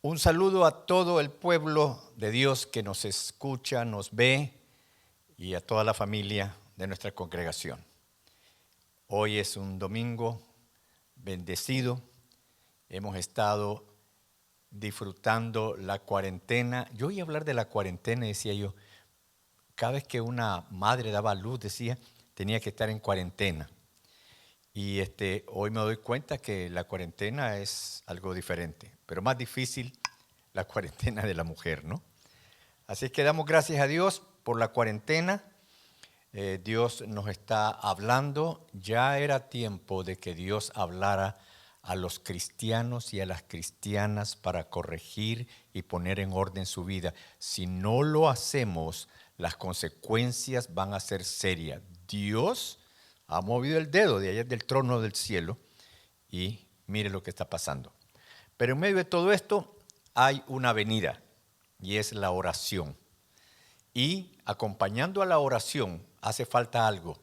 Un saludo a todo el pueblo de Dios que nos escucha, nos ve y a toda la familia de nuestra congregación. Hoy es un domingo bendecido. Hemos estado disfrutando la cuarentena. Yo oí hablar de la cuarentena y decía yo, cada vez que una madre daba a luz, decía, tenía que estar en cuarentena. Y hoy me doy cuenta que la cuarentena es algo diferente, pero más difícil la cuarentena de la mujer, ¿no? Así que damos gracias a Dios por la cuarentena. Dios nos está hablando. Ya era tiempo de que Dios hablara a los cristianos y a las cristianas para corregir y poner en orden su vida. Si no lo hacemos, las consecuencias van a ser serias. Dios ha movido el dedo de allá del trono del cielo y mire lo que está pasando. Pero en medio de todo esto hay una venida y es la oración. Y acompañando a la oración hace falta algo,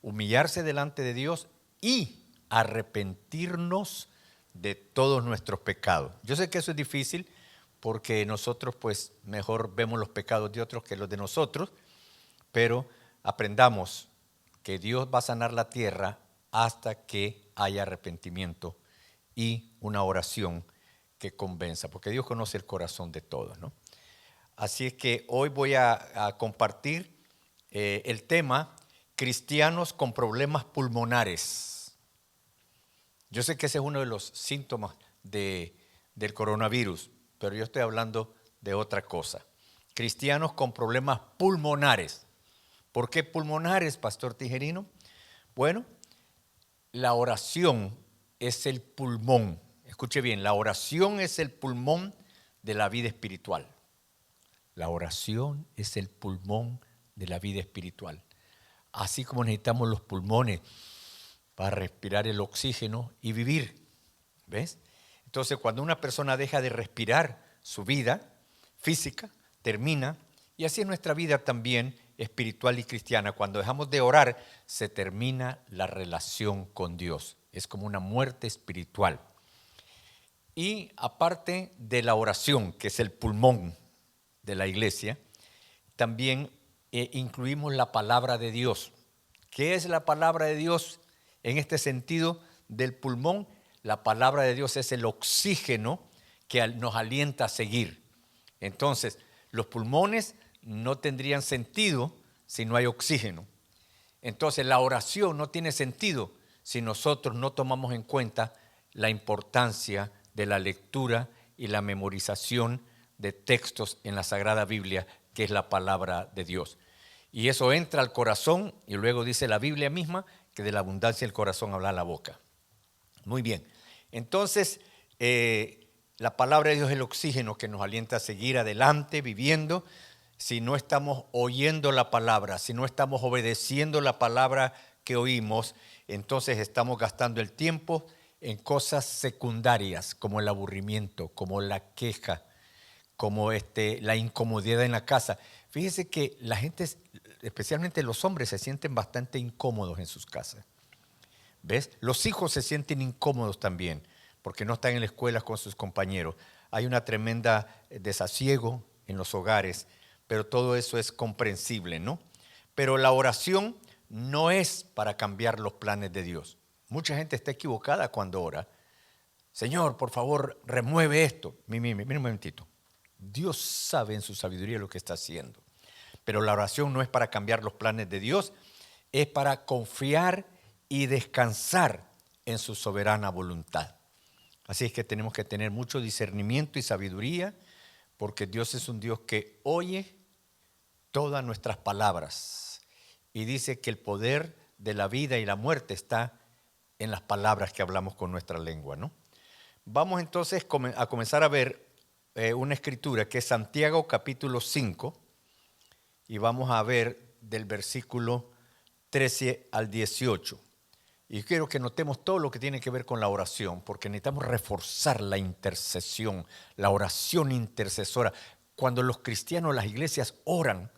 humillarse delante de Dios y arrepentirnos de todos nuestros pecados. Yo sé que eso es difícil porque nosotros pues mejor vemos los pecados de otros que los de nosotros, pero aprendamos que Dios va a sanar la tierra hasta que haya arrepentimiento y una oración que convenza, porque Dios conoce el corazón de todos, ¿no? Así es que hoy voy a compartir el tema cristianos con problemas pulmonares. Yo sé que ese es uno de los síntomas del coronavirus, pero yo estoy hablando de otra cosa. Cristianos con problemas pulmonares. ¿Por qué pulmonares, Pastor Tijerino? Bueno, la oración es el pulmón. Escuche bien, la oración es el pulmón de la vida espiritual. La oración es el pulmón de la vida espiritual. Así como necesitamos los pulmones para respirar el oxígeno y vivir. ¿Ves? Entonces, cuando una persona deja de respirar, su vida física termina, y así es nuestra vida también espiritual y cristiana. Cuando dejamos de orar, se termina la relación con Dios. Es como una muerte espiritual. Y aparte de la oración, que es el pulmón de la iglesia, también incluimos la palabra de Dios. ¿Qué es la palabra de Dios en este sentido del pulmón? La palabra de Dios es el oxígeno que nos alienta a seguir. Entonces, los pulmones no tendrían sentido si no hay oxígeno. Entonces, la oración no tiene sentido si nosotros no tomamos en cuenta la importancia de la lectura y la memorización de textos en la Sagrada Biblia, que es la palabra de Dios. Y eso entra al corazón y luego dice la Biblia misma que de la abundancia del corazón habla la boca. Muy bien, entonces la palabra de Dios es el oxígeno que nos alienta a seguir adelante viviendo. Si no estamos oyendo la palabra, si no estamos obedeciendo la palabra que oímos, entonces estamos gastando el tiempo en cosas secundarias como el aburrimiento, como la queja, como la incomodidad en la casa. Fíjese que la gente, especialmente los hombres, se sienten bastante incómodos en sus casas. ¿Ves? Los hijos se sienten incómodos también porque no están en la escuela con sus compañeros. Hay una tremenda desasiego en los hogares, pero todo eso es comprensible, ¿no? Pero la oración no es para cambiar los planes de Dios. Mucha gente está equivocada cuando ora. Señor, por favor, remueve esto. Mira un momentito. Dios sabe en su sabiduría lo que está haciendo. Pero la oración no es para cambiar los planes de Dios, es para confiar y descansar en su soberana voluntad. Así es que tenemos que tener mucho discernimiento y sabiduría, porque Dios es un Dios que oye todas nuestras palabras y dice que el poder de la vida y la muerte está en las palabras que hablamos con nuestra lengua, ¿no? Vamos entonces a comenzar a ver una escritura que es Santiago capítulo 5 y vamos a ver del versículo 13 al 18. Y quiero que notemos todo lo que tiene que ver con la oración, porque necesitamos reforzar la intercesión, la oración intercesora. Cuando los cristianos, las iglesias oran,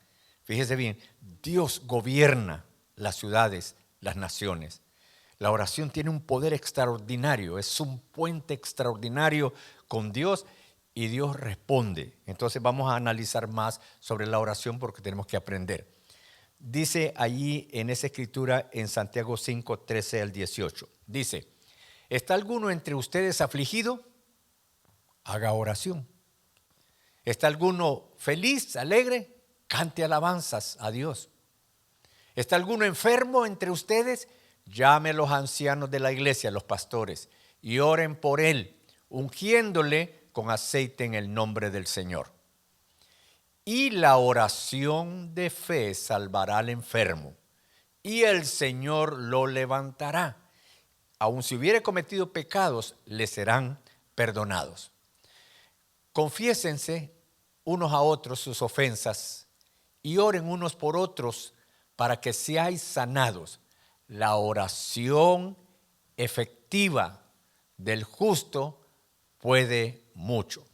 fíjese bien, Dios gobierna las ciudades, las naciones. La oración tiene un poder extraordinario, es un puente extraordinario con Dios y Dios responde. Entonces vamos a analizar más sobre la oración porque tenemos que aprender. Dice allí en esa escritura en Santiago 5, 13 al 18. Dice, ¿está alguno entre ustedes afligido? Haga oración. ¿Está alguno feliz, alegre? Cante alabanzas a Dios. ¿Está alguno enfermo entre ustedes? Llame a los ancianos de la iglesia, los pastores, y oren por él, ungiéndole con aceite en el nombre del Señor. Y la oración de fe salvará al enfermo, y el Señor lo levantará. Aun si hubiere cometido pecados, le serán perdonados. Confiésense unos a otros sus ofensas y oren unos por otros para que seáis sanados. La oración efectiva del justo puede mucho.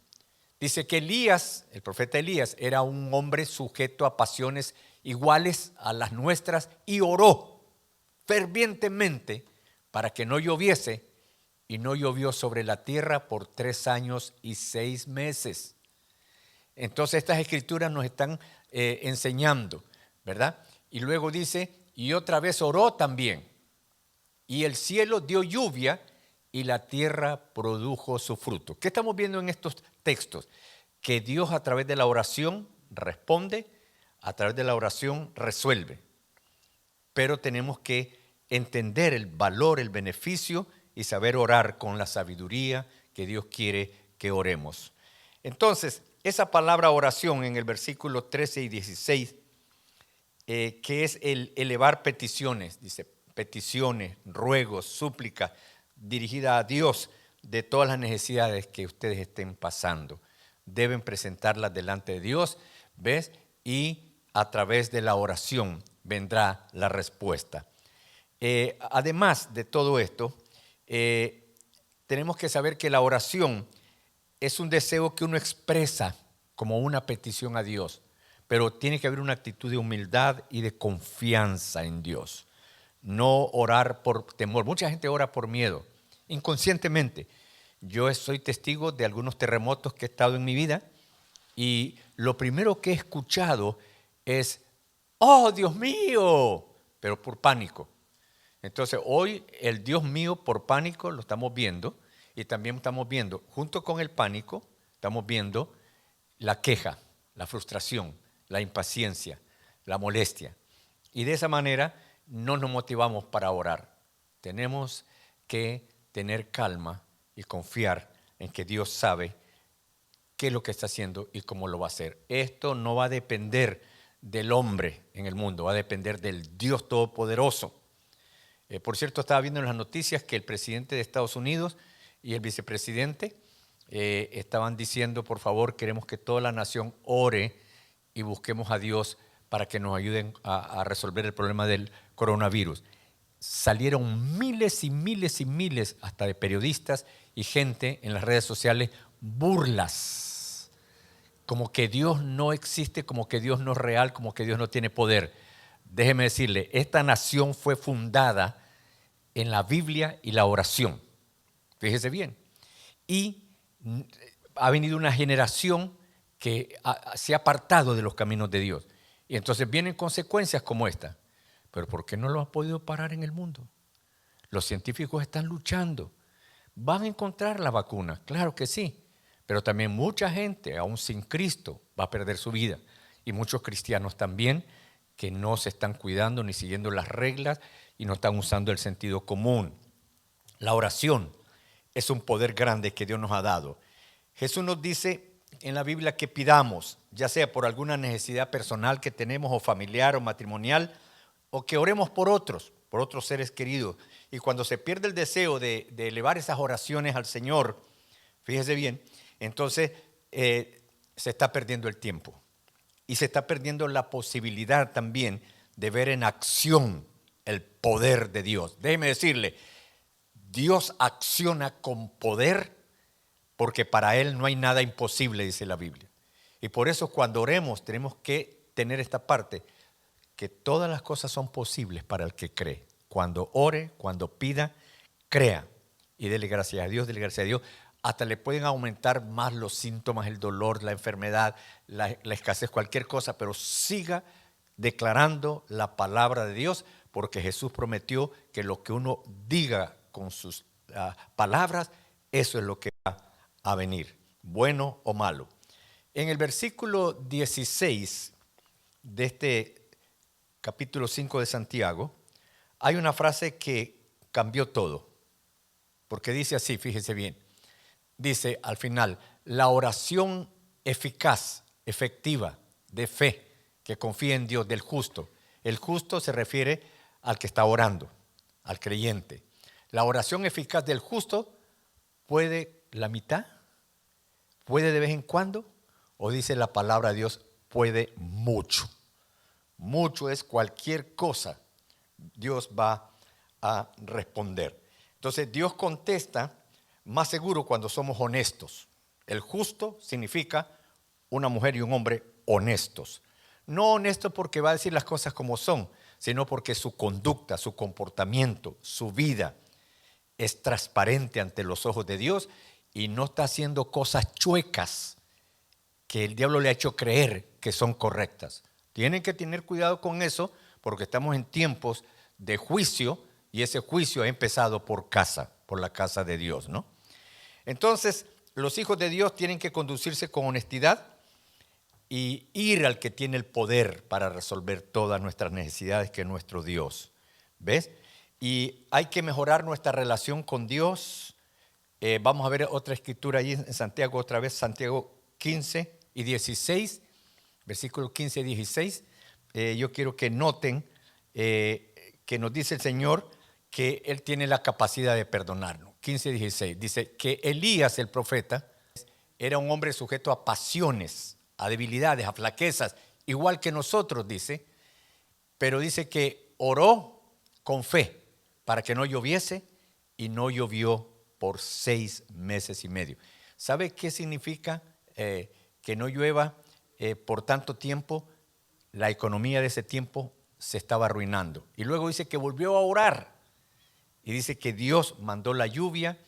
Dice que Elías, el profeta Elías, era un hombre sujeto a pasiones iguales a las nuestras y oró fervientemente para que no lloviese, y no llovió sobre la tierra por 3 años y 6 meses. Entonces estas escrituras nos están enseñando, ¿verdad? Y luego dice, y otra vez oró también, y el cielo dio lluvia y la tierra produjo su fruto. ¿Qué estamos viendo en estos textos? Que Dios a través de la oración responde, a través de la oración resuelve. Pero tenemos que entender el valor, el beneficio y saber orar con la sabiduría que Dios quiere que oremos. Entonces, esa palabra oración en el versículo 13 y 16, que es el elevar peticiones, dice peticiones, ruegos, súplicas, dirigida a Dios de todas las necesidades que ustedes estén pasando. Deben presentarlas delante de Dios, ¿ves? Y a través de la oración vendrá la respuesta. Además de todo esto, tenemos que saber que la oración es un deseo que uno expresa como una petición a Dios, pero tiene que haber una actitud de humildad y de confianza en Dios. No orar por temor. Mucha gente ora por miedo, inconscientemente. Yo soy testigo de algunos terremotos que he estado en mi vida y lo primero que he escuchado es, ¡oh, Dios mío!, pero por pánico. Entonces hoy el Dios mío por pánico lo estamos viendo y también estamos viendo, junto con el pánico, estamos viendo la queja, la frustración, la impaciencia, la molestia. Y de esa manera no nos motivamos para orar. Tenemos que tener calma y confiar en que Dios sabe qué es lo que está haciendo y cómo lo va a hacer. Esto no va a depender del hombre en el mundo, va a depender del Dios Todopoderoso. Por cierto, estaba viendo en las noticias que el presidente de Estados Unidos y el vicepresidente estaban diciendo, por favor, queremos que toda la nación ore y busquemos a Dios para que nos ayuden a resolver el problema del coronavirus. Salieron miles y miles y miles hasta de periodistas y gente en las redes sociales, burlas, como que Dios no existe, como que Dios no es real, como que Dios no tiene poder. Déjeme decirle, esta nación fue fundada en la Biblia y la oración. Fíjese bien. Y ha venido una generación que se ha apartado de los caminos de Dios. Y entonces vienen consecuencias como esta. Pero ¿por qué no lo ha podido parar en el mundo? Los científicos están luchando. ¿Van a encontrar la vacuna? Claro que sí. Pero también mucha gente, aún sin Cristo, va a perder su vida. Y muchos cristianos también, que no se están cuidando ni siguiendo las reglas y no están usando el sentido común. La oración es un poder grande que Dios nos ha dado. Jesús nos dice en la Biblia que pidamos, ya sea por alguna necesidad personal que tenemos o familiar o matrimonial, o que oremos por otros seres queridos. Y cuando se pierde el deseo de elevar esas oraciones al Señor, fíjese bien, entonces se está perdiendo el tiempo. Y se está perdiendo la posibilidad también de ver en acción el poder de Dios. Déjeme decirle, Dios acciona con poder porque para Él no hay nada imposible, dice la Biblia. Y por eso cuando oremos tenemos que tener esta parte, que todas las cosas son posibles para el que cree. Cuando ore, cuando pida, crea y dele gracias a Dios, dele gracias a Dios. hasta le pueden aumentar más los síntomas, el dolor, la enfermedad, la escasez, cualquier cosa, pero siga declarando la palabra de Dios, porque Jesús prometió que lo que uno diga con sus palabras, eso es lo que va a venir, bueno o malo. En el versículo 16 de este capítulo 5 de Santiago, hay una frase que cambió todo, porque dice así, fíjese bien, dice al final, la oración eficaz, efectiva, de fe, que confía en Dios, del justo. El justo se refiere al que está orando, al creyente. La oración eficaz del justo puede la mitad, puede de vez en cuando, o dice la palabra de Dios, puede mucho. Mucho es cualquier cosa, Dios va a responder. Entonces Dios contesta más seguro cuando somos honestos. El justo significa una mujer y un hombre honestos. No honesto porque va a decir las cosas como son, sino porque su conducta, su comportamiento, su vida es transparente ante los ojos de Dios y no está haciendo cosas chuecas que el diablo le ha hecho creer que son correctas. Tienen que tener cuidado con eso porque estamos en tiempos de juicio y ese juicio ha empezado por casa, por la casa de Dios, ¿no? Entonces, los hijos de Dios tienen que conducirse con honestidad y ir al que tiene el poder para resolver todas nuestras necesidades, que es nuestro Dios. ¿Ves? Y hay que mejorar nuestra relación con Dios. Vamos a ver otra escritura allí en Santiago, otra vez, Santiago 15 y 16, versículos 15 y 16. Yo quiero que noten que nos dice el Señor que Él tiene la capacidad de perdonarnos. 15 y 16, dice que Elías, el profeta, era un hombre sujeto a pasiones, a debilidades, a flaquezas, igual que nosotros, dice, pero dice que oró con fe para que no lloviese y no llovió por 6 meses y medio. ¿Sabe qué significa que no llueva por tanto tiempo? La economía de ese tiempo se estaba arruinando. Y luego dice que volvió a orar y dice que Dios mandó la lluvia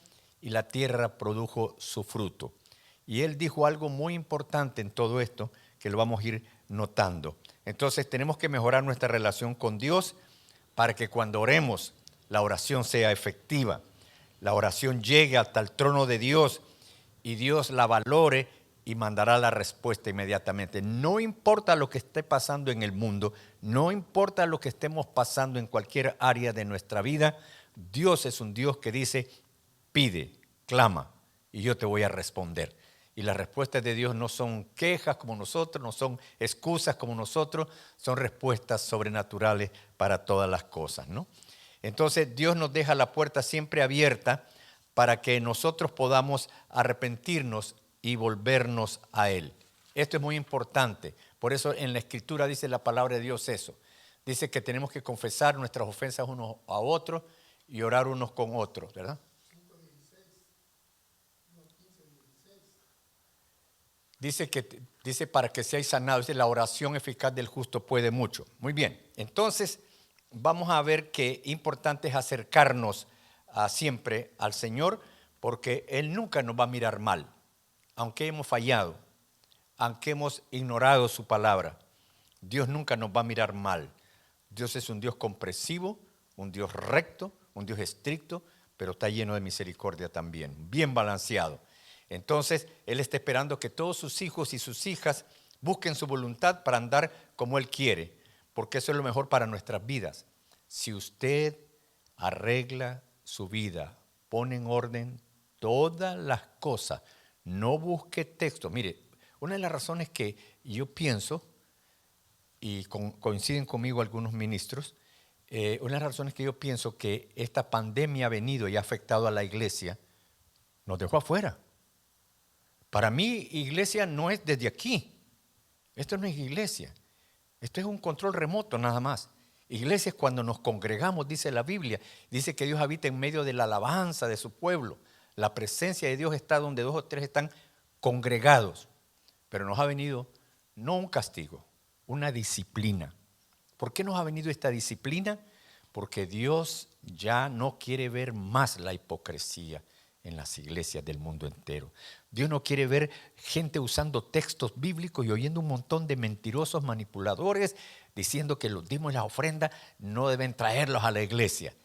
y la tierra produjo su fruto. Y él dijo algo muy importante en todo esto que lo vamos a ir notando. Entonces tenemos que mejorar nuestra relación con Dios para que cuando oremos la oración sea efectiva. La oración llegue hasta el trono de Dios y Dios la valore y mandará la respuesta inmediatamente. No importa lo que esté pasando en el mundo, no importa lo que estemos pasando en cualquier área de nuestra vida, Dios es un Dios que dice, pide, clama y yo te voy a responder. Y las respuestas de Dios no son quejas como nosotros, no son excusas como nosotros, son respuestas sobrenaturales para todas las cosas, ¿no? Entonces Dios nos deja la puerta siempre abierta para que nosotros podamos arrepentirnos y volvernos a Él. Esto es muy importante. Por eso en la Escritura dice la palabra de Dios eso. Dice que tenemos que confesar nuestras ofensas unos a otros y orar unos con otros, ¿verdad? Dice para que seáis sanados. Dice la oración eficaz del justo puede mucho. Muy bien. Entonces vamos a ver qué importante es acercarnos siempre al Señor, porque Él nunca nos va a mirar mal, aunque hemos fallado, aunque hemos ignorado su palabra. Dios nunca nos va a mirar mal. Dios es un Dios comprensivo, un Dios recto, un Dios estricto, pero está lleno de misericordia también, bien balanceado. Entonces, Él está esperando que todos sus hijos y sus hijas busquen su voluntad para andar como Él quiere, porque eso es lo mejor para nuestras vidas. Si usted arregla su vida, pone en orden todas las cosas, no busque texto. Mire, una de las razones que yo pienso, y coinciden conmigo algunos ministros, una de las razones que yo pienso que esta pandemia ha venido y ha afectado a la iglesia, nos dejó afuera. Para mí, iglesia no es desde aquí. Esto no es iglesia. Esto es un control remoto nada más. Iglesia es cuando nos congregamos, dice la Biblia. Dice que Dios habita en medio de la alabanza de su pueblo. La presencia de Dios está donde 2 o 3 están congregados. Pero nos ha venido no un castigo, una disciplina. ¿Por qué nos ha venido esta disciplina? Porque Dios ya no quiere ver más la hipocresía. en las iglesias del mundo entero. Dios no quiere ver gente usando textos bíblicos y oyendo un montón de mentirosos manipuladores diciendo que los diezmos y las ofrendas no deben traerlos a la iglesia.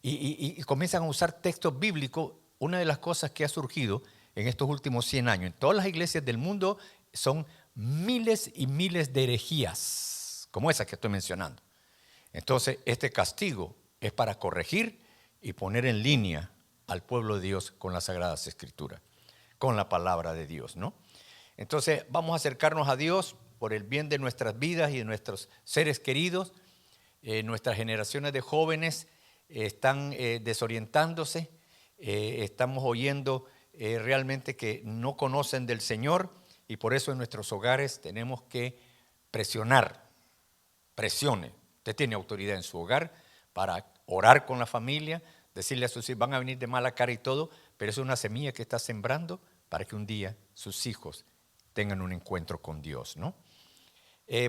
Y comienzan a usar textos bíblicos. Una de las cosas que ha surgido en estos últimos 100 años en todas las iglesias del mundo son miles y miles de herejías, como esa que estoy mencionando. Entonces, este castigo es para corregir y poner en línea al pueblo de Dios con las Sagradas Escrituras, con la palabra de Dios, ¿no? Entonces, vamos a acercarnos a Dios por el bien de nuestras vidas y de nuestros seres queridos. Nuestras generaciones de jóvenes están desorientándose, estamos oyendo realmente que no conocen del Señor, y por eso en nuestros hogares tenemos que presione. Usted tiene autoridad en su hogar para orar con la familia, decirle a sus hijos, van a venir de mala cara y todo, pero es una semilla que está sembrando para que un día sus hijos tengan un encuentro con Dios, ¿no?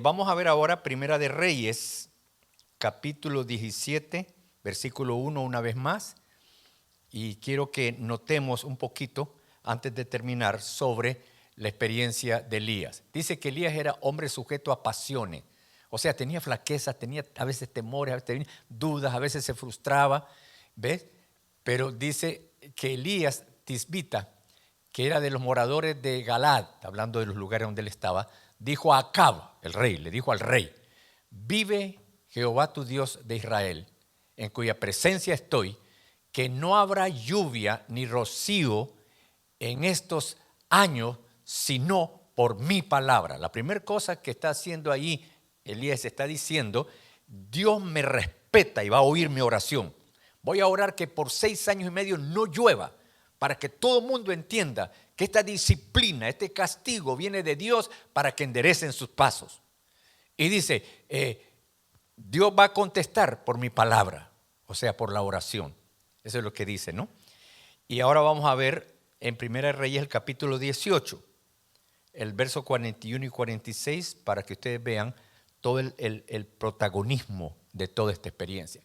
Vamos a ver ahora Primera de Reyes, capítulo 17, versículo 1 una vez más, y quiero que notemos un poquito antes de terminar sobre la experiencia de Elías. Dice que Elías era hombre sujeto a pasiones, o sea, tenía flaquezas, tenía a veces temores, a veces tenía dudas, a veces se frustraba, ¿ves? Pero dice que Elías Tisbita, que era de los moradores de Galad, hablando de los lugares donde él estaba, dijo a Acab, el rey, le dijo al rey, vive Jehová tu Dios de Israel, en cuya presencia estoy, que no habrá lluvia ni rocío en estos años, sino por mi palabra. La primera cosa que está haciendo ahí Elías está diciendo, Dios me respeta y va a oír mi oración. Voy a orar que por 6 años y medio no llueva, para que todo el mundo entienda que esta disciplina, este castigo viene de Dios para que enderecen sus pasos. Y dice, Dios va a contestar por mi palabra, o sea, por la oración. Eso es lo que dice, ¿no? Y ahora vamos a ver en Primera de Reyes el capítulo 18, el verso 41 y 46, para que ustedes vean todo el protagonismo de toda esta experiencia.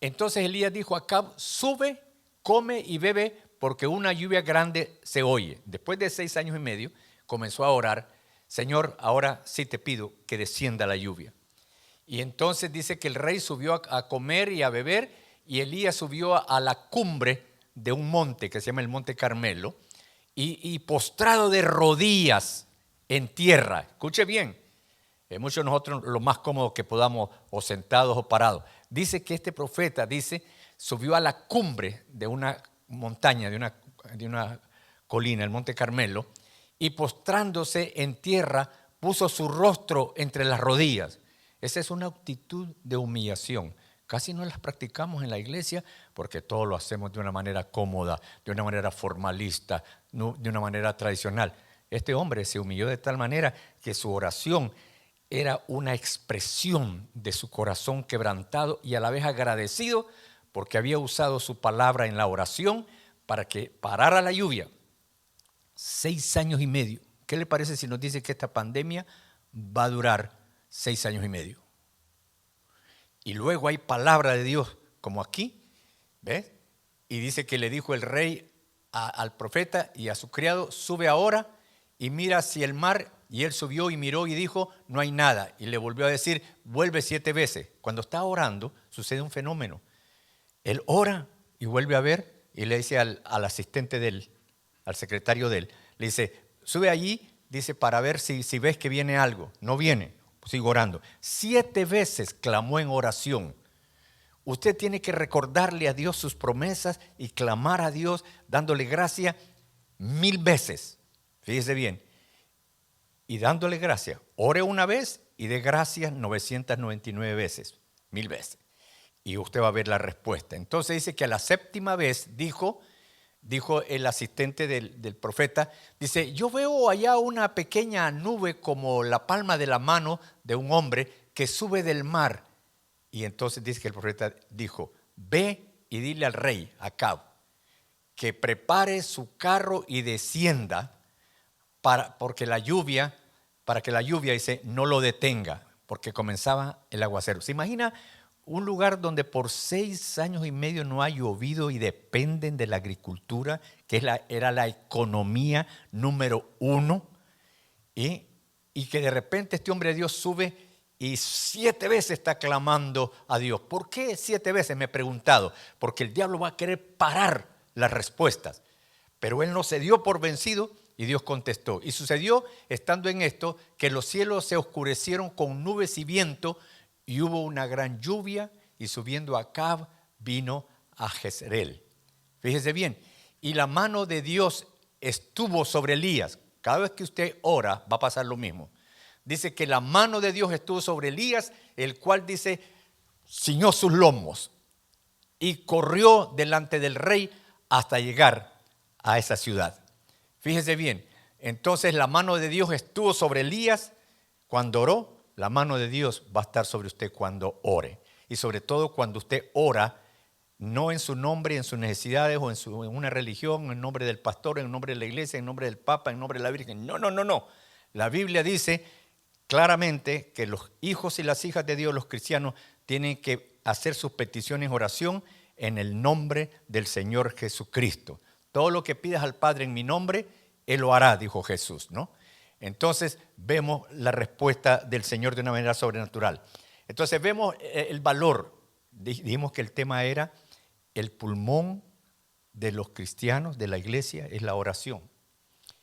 Entonces Elías dijo a Acab, sube, come y bebe, porque una lluvia grande se oye. Después de 6 años y medio, comenzó a orar, Señor, ahora sí te pido que descienda la lluvia. Y entonces dice que el rey subió a comer y a beber, y Elías subió a la cumbre de un monte que se llama el Monte Carmelo, y postrado de rodillas en tierra. Escuche bien, muchos de nosotros lo más cómodo que podamos, o sentados o parados. Dice que este profeta, subió a la cumbre de una montaña, de una colina, el Monte Carmelo, y postrándose en tierra, puso su rostro entre las rodillas. Esa es una actitud de humillación. Casi no las practicamos en la iglesia porque todo lo hacemos de una manera cómoda, de una manera formalista, de una manera tradicional. Este hombre se humilló de tal manera que su oración era una expresión de su corazón quebrantado y a la vez agradecido porque había usado su palabra en la oración para que parara la lluvia. 6 años y medio. ¿Qué le parece si nos dice que esta pandemia va a durar 6 años y medio? Y luego hay palabra de Dios, como aquí, ¿ves? Y dice que le dijo el rey al profeta y a su criado, sube ahora y mira hacia el mar. Y él subió y miró y dijo, no hay nada. Y le volvió a decir, vuelve 7 veces. Cuando está orando, sucede un fenómeno. Él ora y vuelve a ver y le dice al asistente de él, al secretario de él, le dice, sube allí, dice, para ver si ves que viene algo. No viene. Sigo orando. 7 veces clamó en oración. Usted tiene que recordarle a Dios sus promesas y clamar a Dios dándole gracia 1000 veces. Fíjese bien. Y dándole gracia. Ore una vez y dé gracias 999 veces. 1000 veces. Y usted va a ver la respuesta. Entonces dice que a la 7ª vez dijo el asistente del profeta, dice, yo veo allá una pequeña nube como la palma de la mano de un hombre que sube del mar. Y entonces dice que el profeta dijo, ve y dile al rey Acab que prepare su carro y descienda para que la lluvia dice, no lo detenga, porque comenzaba el aguacero. ¿Se imagina un lugar donde por 6 años y medio no ha llovido y dependen de la agricultura, que era la economía número 1, y que de repente este hombre de Dios sube y 7 veces está clamando a Dios. ¿Por qué 7 veces? Me he preguntado. Porque el diablo va a querer parar las respuestas. Pero él no se dio por vencido y Dios contestó. Y sucedió, estando en esto, que los cielos se oscurecieron con nubes y viento, y hubo una gran lluvia, y subiendo Acab vino a Jezreel. Fíjese bien, y la mano de Dios estuvo sobre Elías. Cada vez que usted ora va a pasar lo mismo. Dice que la mano de Dios estuvo sobre Elías, el cual dice, ciñó sus lomos y corrió delante del rey hasta llegar a esa ciudad. Fíjese bien, entonces la mano de Dios estuvo sobre Elías cuando oró. La mano de Dios va a estar sobre usted cuando ore. Y sobre todo cuando usted ora, no en su nombre, en sus necesidades o en una religión, en nombre del pastor, en nombre de la iglesia, en nombre del Papa, en nombre de la Virgen. No, no, no, no. La Biblia dice claramente que los hijos y las hijas de Dios, los cristianos, tienen que hacer sus peticiones en oración en el nombre del Señor Jesucristo. Todo lo que pidas al Padre en mi nombre, Él lo hará, dijo Jesús, ¿no? Entonces vemos la respuesta del Señor de una manera sobrenatural. Entonces vemos el valor. Dijimos que el tema era el pulmón de los cristianos, de la iglesia, es la oración.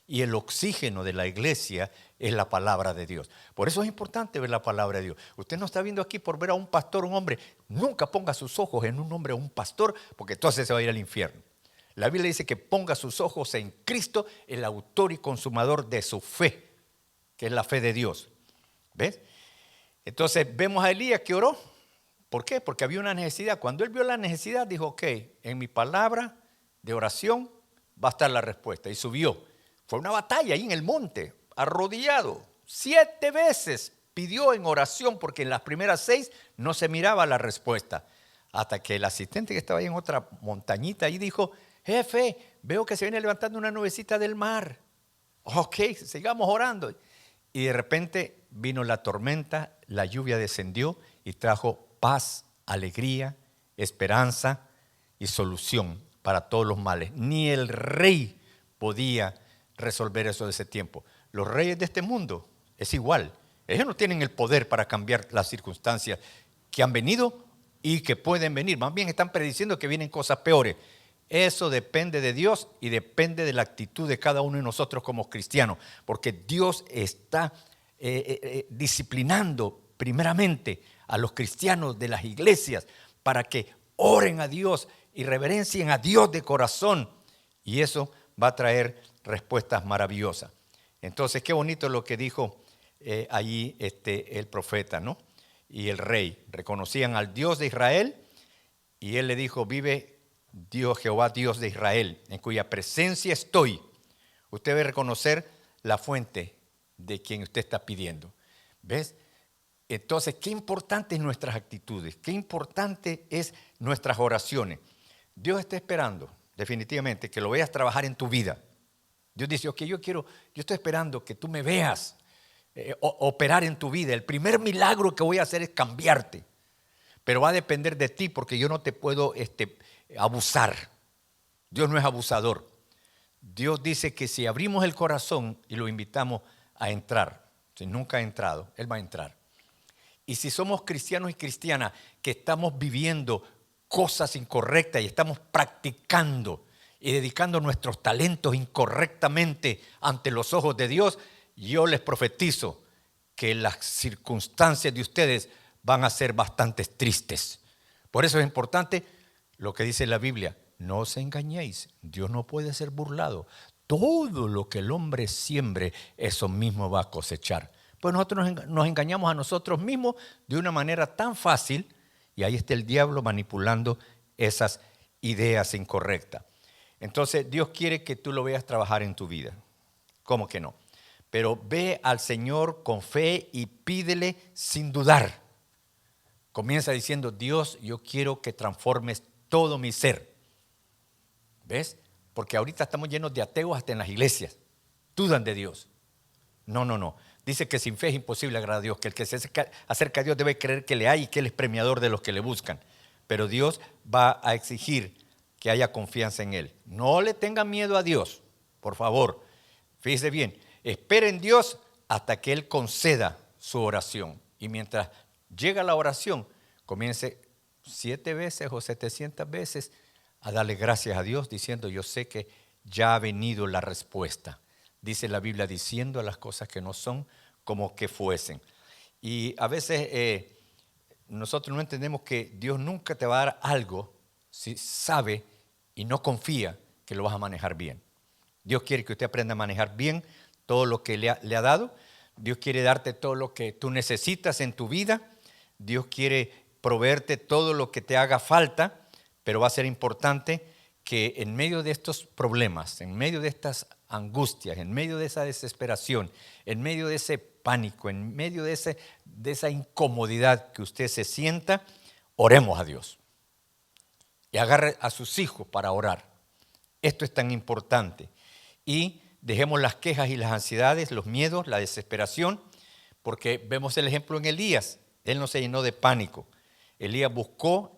Y el oxígeno de la iglesia es la palabra de Dios. Por eso es importante ver la palabra de Dios. Usted no está viendo aquí por ver a un pastor, un hombre. Nunca ponga sus ojos en un hombre o un pastor, porque entonces se va a ir al infierno. La Biblia dice que ponga sus ojos en Cristo, el autor y consumador de su fe, que es la fe de Dios. ¿Ves? Entonces vemos a Elías que oró. ¿Por qué? Porque había una necesidad. Cuando él vio la necesidad, dijo, ok, en mi palabra de oración va a estar la respuesta. Y subió. Fue una batalla ahí en el monte, arrodillado. 7 veces pidió en oración, porque en las primeras 6 no se miraba la respuesta. Hasta que el asistente que estaba ahí en otra montañita ahí dijo, jefe, veo que se viene levantando una nubecita del mar. Ok, sigamos orando. Y de repente vino la tormenta, la lluvia descendió y trajo paz, alegría, esperanza y solución para todos los males. Ni el rey podía resolver eso de ese tiempo. Los reyes de este mundo es igual. Ellos no tienen el poder para cambiar las circunstancias que han venido y que pueden venir. Más bien están prediciendo que vienen cosas peores. Eso depende de Dios y depende de la actitud de cada uno de nosotros como cristianos, porque Dios está disciplinando primeramente a los cristianos de las iglesias para que oren a Dios y reverencien a Dios de corazón, y eso va a traer respuestas maravillosas. Entonces, qué bonito lo que dijo allí el profeta, ¿no? Y el rey reconocían al Dios de Israel, y él le dijo, vive Dios, Jehová, Dios de Israel, en cuya presencia estoy. Usted debe reconocer la fuente de quien usted está pidiendo. ¿Ves? Entonces, qué importante es nuestras actitudes, qué importante es nuestras oraciones. Dios está esperando, definitivamente, que lo veas trabajar en tu vida. Dios dice, ok, yo estoy esperando que tú me veas operar en tu vida. El primer milagro que voy a hacer es cambiarte. Pero va a depender de ti, porque yo no te puedo abusar. Dios no es abusador. Dios dice que si abrimos el corazón y lo invitamos a entrar, si nunca ha entrado, Él va a entrar. Y si somos cristianos y cristianas que estamos viviendo cosas incorrectas y estamos practicando y dedicando nuestros talentos incorrectamente ante los ojos de Dios, yo les profetizo que las circunstancias de ustedes van a ser bastante tristes. Por eso es importante lo que dice la Biblia. No os engañéis, Dios no puede ser burlado. Todo lo que el hombre siembre, eso mismo va a cosechar. Pues nosotros nos engañamos a nosotros mismos de una manera tan fácil, y ahí está el diablo manipulando esas ideas incorrectas. Entonces Dios quiere que tú lo veas trabajar en tu vida. ¿Cómo que no? Pero ve al Señor con fe y pídele sin dudar. Comienza diciendo, Dios, yo quiero que transformes todo mi ser. ¿Ves? Porque ahorita estamos llenos de ateos hasta en las iglesias. Dudan de Dios. No. Dice que sin fe es imposible agradar a Dios, que el que se acerca a Dios debe creer que le hay y que Él es premiador de los que le buscan. Pero Dios va a exigir que haya confianza en Él. No le tengan miedo a Dios, por favor. Fíjese bien, espere en Dios hasta que Él conceda su oración. Y mientras llega la oración, comience 7 veces o 700 veces a darle gracias a Dios, diciendo: yo sé que ya ha venido la respuesta. Dice la Biblia, diciendo las cosas que no son como que fuesen. Y a veces nosotros no entendemos que Dios nunca te va a dar algo si sabe y no confía que lo vas a manejar bien. Dios quiere que usted aprenda a manejar bien todo lo que le ha dado. Dios quiere darte todo lo que tú necesitas en tu vida. Dios quiere proveerte todo lo que te haga falta, pero va a ser importante que en medio de estos problemas, en medio de estas angustias, en medio de esa desesperación, en medio de ese pánico, en medio de esa incomodidad que usted se sienta, oremos a Dios. Y agarre a sus hijos para orar. Esto es tan importante. Y dejemos las quejas y las ansiedades, los miedos, la desesperación, porque vemos el ejemplo en Elías. Él no se llenó de pánico. Elías buscó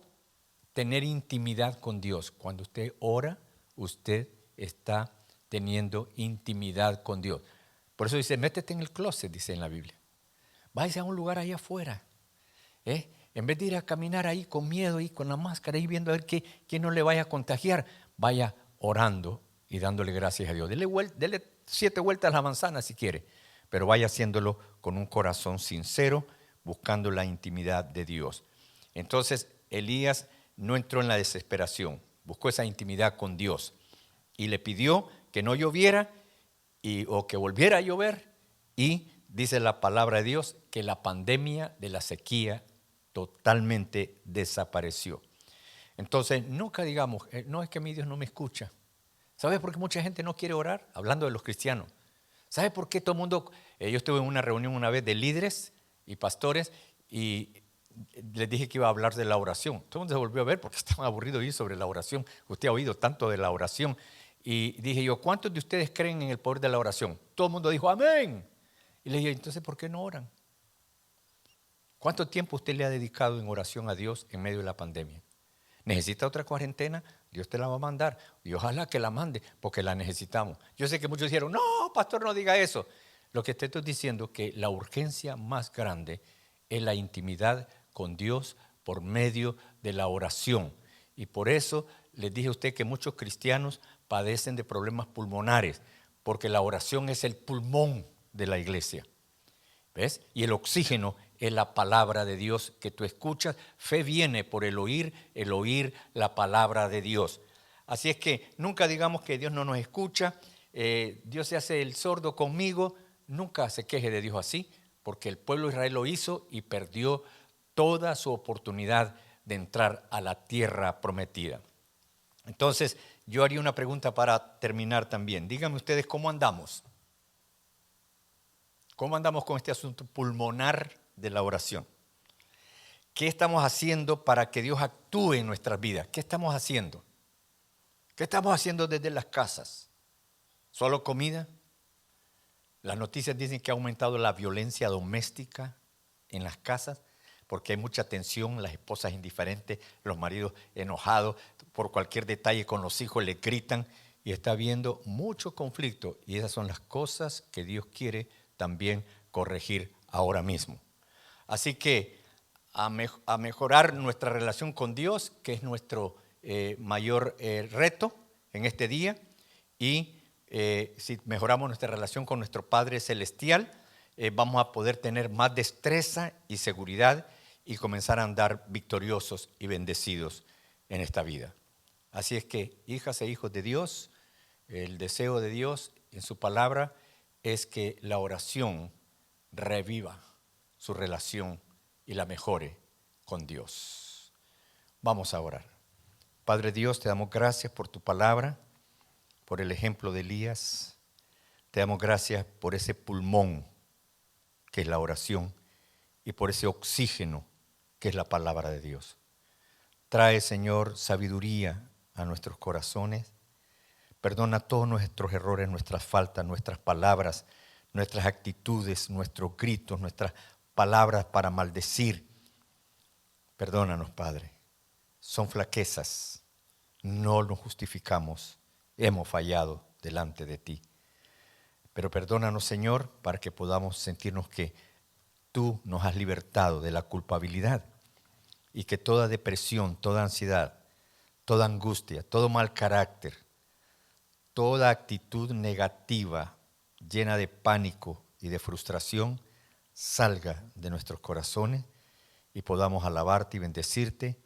tener intimidad con Dios. Cuando usted ora, usted está teniendo intimidad con Dios. Por eso dice, métete en el closet, dice en la Biblia. Váyase a un lugar ahí afuera. En vez de ir a caminar ahí con miedo y con la máscara y viendo a ver que no le vaya a contagiar, vaya orando y dándole gracias a Dios. Dele 7 vueltas a la manzana si quiere, pero vaya haciéndolo con un corazón sincero, buscando la intimidad de Dios. Entonces Elías no entró en la desesperación, buscó esa intimidad con Dios y le pidió que no lloviera o que volviera a llover, y dice la palabra de Dios que la pandemia de la sequía totalmente desapareció. Entonces nunca digamos, no, es que mi Dios no me escucha. ¿Sabes por qué mucha gente no quiere orar? Hablando de los cristianos. ¿Sabes por qué todo el mundo? Yo estuve en una reunión una vez de líderes y pastores y les dije que iba a hablar de la oración. Todo el mundo se volvió a ver porque estaban aburridos de oír sobre la oración. Usted ha oído tanto de la oración. Y dije yo, ¿cuántos de ustedes creen en el poder de la oración? Todo el mundo dijo, amén. Y le dije, entonces, ¿por qué no oran? ¿Cuánto tiempo usted le ha dedicado en oración a Dios en medio de la pandemia? ¿Necesita otra cuarentena? Dios te la va a mandar. Y ojalá que la mande, porque la necesitamos. Yo sé que muchos dijeron, no, pastor, no diga eso. Lo que te estoy diciendo es que la urgencia más grande es la intimidad con Dios por medio de la oración. Y por eso les dije a usted que muchos cristianos padecen de problemas pulmonares, porque la oración es el pulmón de la iglesia. ¿Ves? Y el oxígeno es la palabra de Dios que tú escuchas. Fe viene por el oír la palabra de Dios. Así es que nunca digamos que Dios no nos escucha, Dios se hace el sordo conmigo. Nunca se queje de Dios así, porque el pueblo de Israel lo hizo y perdió toda su oportunidad de entrar a la tierra prometida. Entonces, yo haría una pregunta para terminar también. Díganme ustedes cómo andamos. ¿Cómo andamos con este asunto pulmonar de la oración? ¿Qué estamos haciendo para que Dios actúe en nuestras vidas? ¿Qué estamos haciendo? ¿Qué estamos haciendo desde las casas? ¿Solo comida? Las noticias dicen que ha aumentado la violencia doméstica en las casas porque hay mucha tensión, las esposas indiferentes, los maridos enojados por cualquier detalle con los hijos, le gritan y está habiendo mucho conflicto, y esas son las cosas que Dios quiere también corregir ahora mismo. Así que a mejorar nuestra relación con Dios, que es nuestro mayor reto en este día, y si mejoramos nuestra relación con nuestro Padre Celestial, vamos a poder tener más destreza y seguridad y comenzar a andar victoriosos y bendecidos en esta vida. Así es que, hijas e hijos de Dios, el deseo de Dios en su palabra es que la oración reviva su relación y la mejore con Dios. Vamos a orar. Padre Dios, te damos gracias por tu palabra, por el ejemplo de Elías. Te damos gracias por ese pulmón que es la oración y por ese oxígeno que es la palabra de Dios. Trae, Señor, sabiduría a nuestros corazones. Perdona todos nuestros errores, nuestras faltas, nuestras palabras, nuestras actitudes, nuestros gritos, nuestras palabras para maldecir. Perdónanos, Padre. Son flaquezas. No nos justificamos. Hemos fallado delante de ti. Pero perdónanos, Señor, para que podamos sentirnos que tú nos has libertado de la culpabilidad y que toda depresión, toda ansiedad, toda angustia, todo mal carácter, toda actitud negativa llena de pánico y de frustración salga de nuestros corazones y podamos alabarte y bendecirte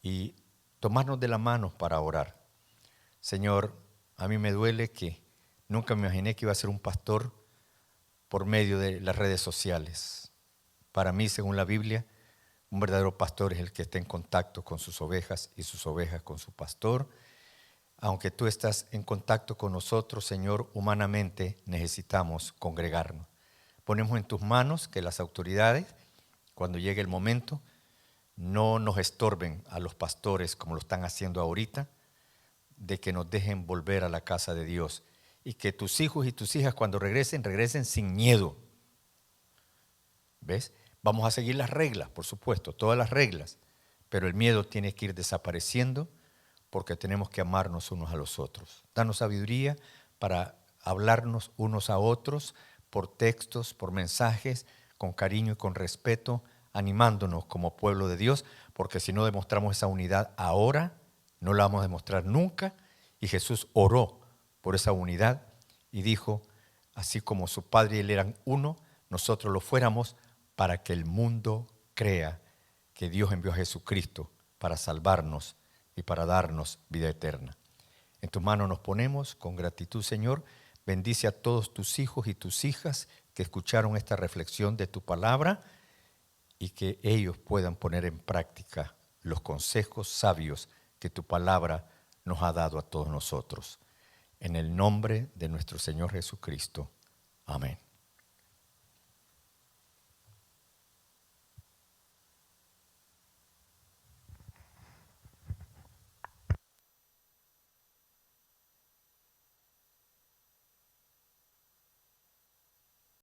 y tomarnos de la mano para orar. Señor, a mí me duele que nunca me imaginé que iba a ser un pastor por medio de las redes sociales. Para mí, según la Biblia, un verdadero pastor es el que está en contacto con sus ovejas y sus ovejas con su pastor. Aunque tú estás en contacto con nosotros, Señor, humanamente necesitamos congregarnos. Ponemos en tus manos que las autoridades, cuando llegue el momento, no nos estorben a los pastores como lo están haciendo ahorita, de que nos dejen volver a la casa de Dios y que tus hijos y tus hijas cuando regresen sin miedo. ¿Ves? Vamos a seguir las reglas, por supuesto, todas las reglas, pero el miedo tiene que ir desapareciendo porque tenemos que amarnos unos a los otros. Danos sabiduría para hablarnos unos a otros por textos, por mensajes, con cariño y con respeto, animándonos como pueblo de Dios, porque si no demostramos esa unidad ahora, no la vamos a demostrar nunca. Y Jesús oró por esa unidad y dijo, así como su Padre y Él eran uno, nosotros lo fuéramos para que el mundo crea que Dios envió a Jesucristo para salvarnos y para darnos vida eterna. En tus manos nos ponemos con gratitud, Señor. Bendice a todos tus hijos y tus hijas que escucharon esta reflexión de tu palabra y que ellos puedan poner en práctica los consejos sabios que tu palabra nos ha dado a todos nosotros. En el nombre de nuestro Señor Jesucristo. Amén.